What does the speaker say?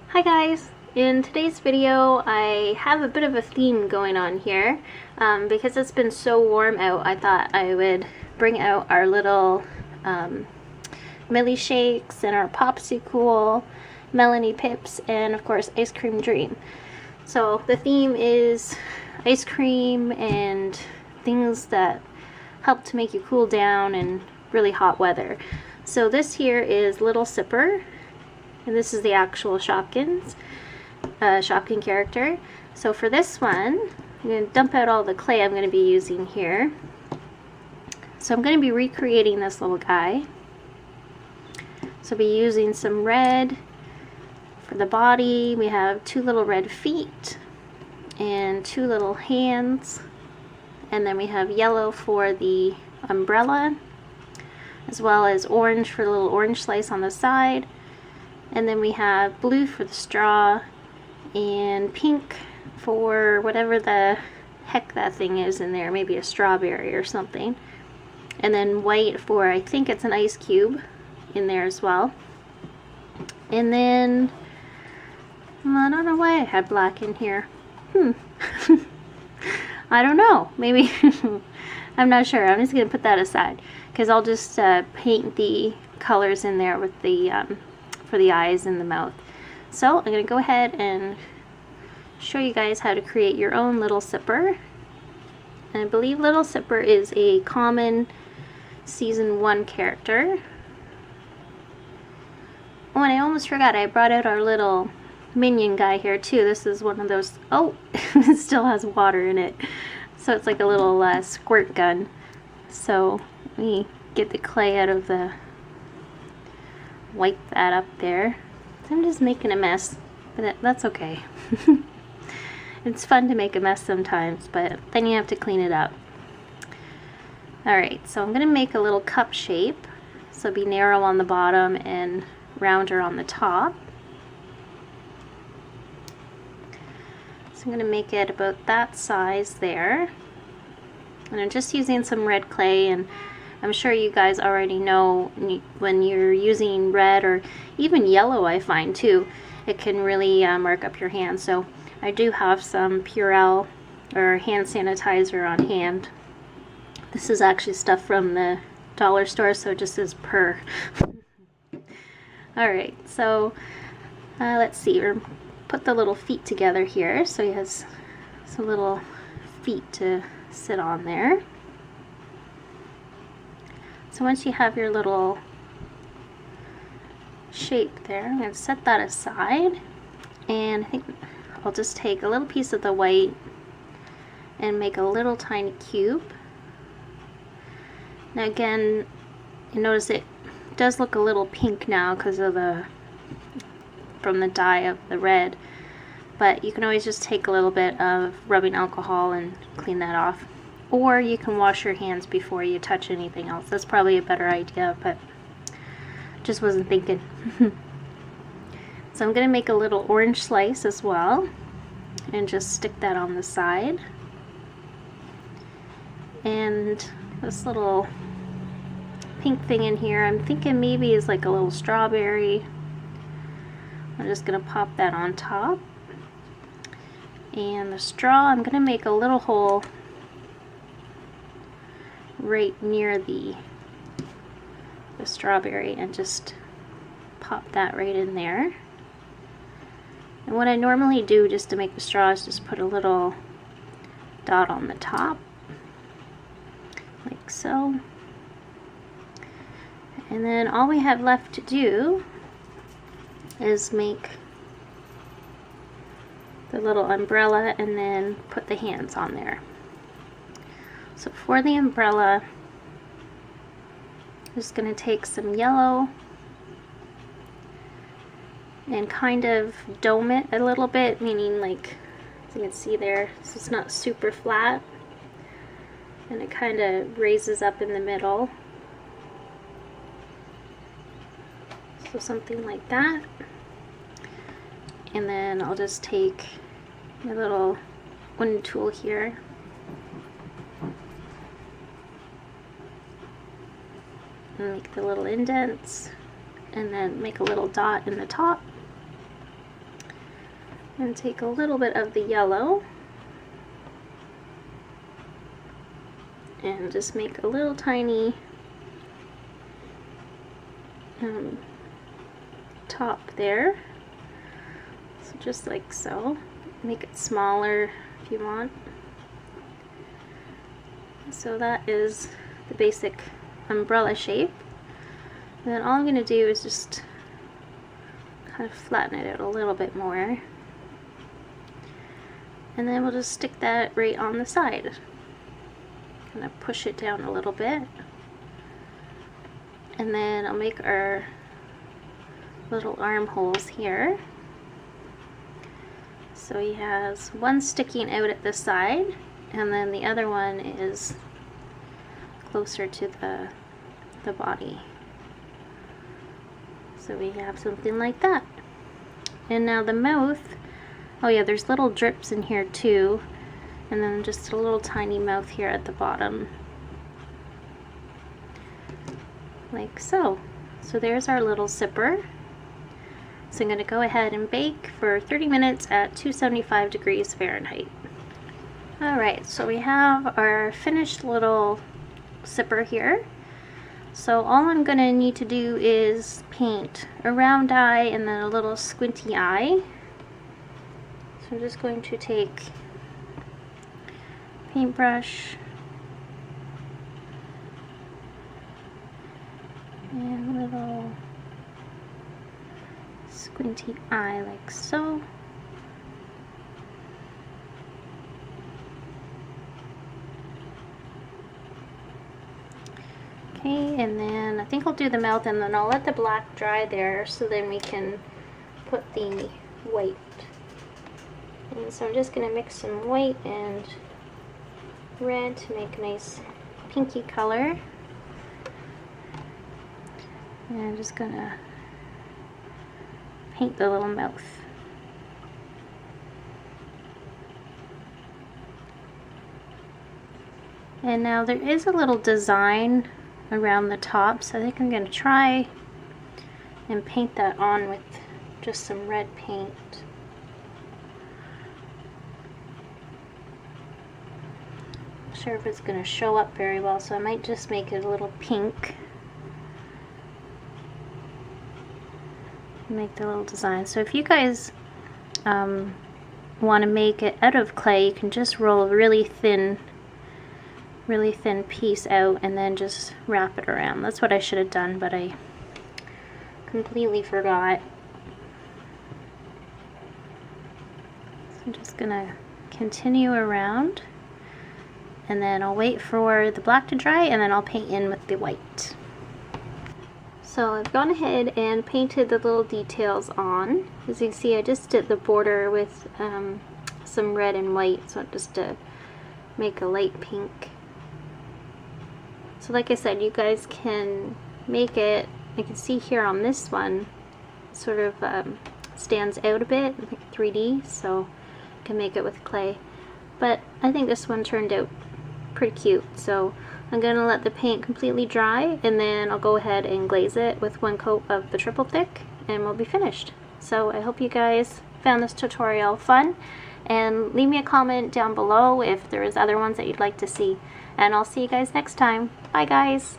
Hi guys! In today's video I have a bit of a theme going on here. Because it's been so warm out, I thought I would bring out our little Millie shakes and our Popsicle, Melanie Pips, and of course Ice Cream Dream. So the theme is ice cream and things that help to make you cool down in really hot weather. So this here is Little Sipper. And this is the actual Shopkins, Shopkin character. So for this one, I'm going to dump out all the clay I'm going to be using here. So I'm going to be recreating this little guy. So I'll be using some red for the body. We have 2 little red feet and 2 little hands. And then we have yellow for the umbrella, as well as orange for the little orange slice on the side. And then we have blue for the straw, and pink for whatever the heck that thing is in there, maybe a strawberry or something. And then white for, I think it's an ice cube in there as well. And then, I don't know why I had black in here. I don't know, maybe, I'm not sure. I'm just going to put that aside, because I'll just paint the colors in there with the for the eyes and the mouth. So I'm going to go ahead and show you guys how to create your own Little Sipper. And I believe Little Sipper is a common season 1 character. Oh, and I almost forgot, I brought out our little minion guy here too. This is one of those, oh, it still has water in it. So it's like a little squirt gun. So let me get the clay out of the, wipe that up there. I'm just making a mess, but that's okay. It's fun to make a mess sometimes, but then you have to clean it up. Alright, so I'm going to make a little cup shape. So it'll be narrow on the bottom and rounder on the top. So I'm going to make it about that size there. And I'm just using some red clay, and I'm sure you guys already know when you're using red or even yellow, I find too, it can really mark up your hands. So I do have some Purell or hand sanitizer on hand. This is actually stuff from the dollar store, so it just says purr. Alright, so let's see, we'll put the little feet together here so he has some little feet to sit on there. So once you have your little shape there, I'm going to set that aside, and I think I'll just take a little piece of the white and make a little tiny cube. Now again, you notice it does look a little pink now because of from the dye of the red, but you can always just take a little bit of rubbing alcohol and clean that off. Or you can wash your hands before you touch anything else. That's probably a better idea, but just wasn't thinking. So I'm going to make a little orange slice as well, and just stick that on the side. And this little pink thing in here, I'm thinking maybe is like a little strawberry. I'm just going to pop that on top. And the straw, I'm going to make a little hole right near the strawberry and just pop that right in there. And what I normally do just to make the straw is just put a little dot on the top, like so. And then all we have left to do is make the little umbrella and then put the hands on there. So for the umbrella, I'm just going to take some yellow and kind of dome it a little bit, meaning like, as you can see there, so it's not super flat, and it kind of raises up in the middle. So something like that. And then I'll just take my little wooden tool here and make the little indents and then make a little dot in the top. And take a little bit of the yellow and just make a little tiny top there. So just like so. Make it smaller if you want. So that is the basic umbrella shape. And then all I'm going to do is just kind of flatten it out a little bit more. And then we'll just stick that right on the side. Kind of push it down a little bit. And then I'll make our little armholes here. So he has one sticking out at the side, and then the other one is closer to the body. So we have something like that. And now the mouth, oh yeah, there's little drips in here too, and then just a little tiny mouth here at the bottom. Like so. So there's our little zipper. So I'm going to go ahead and bake for 30 minutes at 275 degrees Fahrenheit. Alright, so we have our finished little zipper here. So all I'm going to need to do is paint a round eye and then a little squinty eye. So I'm just going to take paintbrush and a little squinty eye like so. Okay, and then I think I'll do the mouth and then I'll let the black dry there so then we can put the white. And so I'm just going to mix some white and red to make a nice pinky color. And I'm just going to paint the little mouth. And now there is a little design around the top, so I think I'm going to try and paint that on with just some red paint. Not sure if it's going to show up very well, so I might just make it a little pink. Make the little design. So if you guys want to make it out of clay, you can just roll a really thin piece out and then just wrap it around. That's what I should have done, but I completely forgot. So I'm just gonna continue around, and then I'll wait for the black to dry, and then I'll paint in with the white. So I've gone ahead and painted the little details on. As you can see, I just did the border with some red and white, so just to make a light pink. So like I said, you guys can make it, you can see here on this one, it sort of stands out a bit, like 3D, so you can make it with clay. But I think this one turned out pretty cute, so I'm going to let the paint completely dry, and then I'll go ahead and glaze it with one coat of the triple thick, and we'll be finished. So I hope you guys found this tutorial fun, and leave me a comment down below if there is other ones that you'd like to see. And I'll see you guys next time. Bye guys!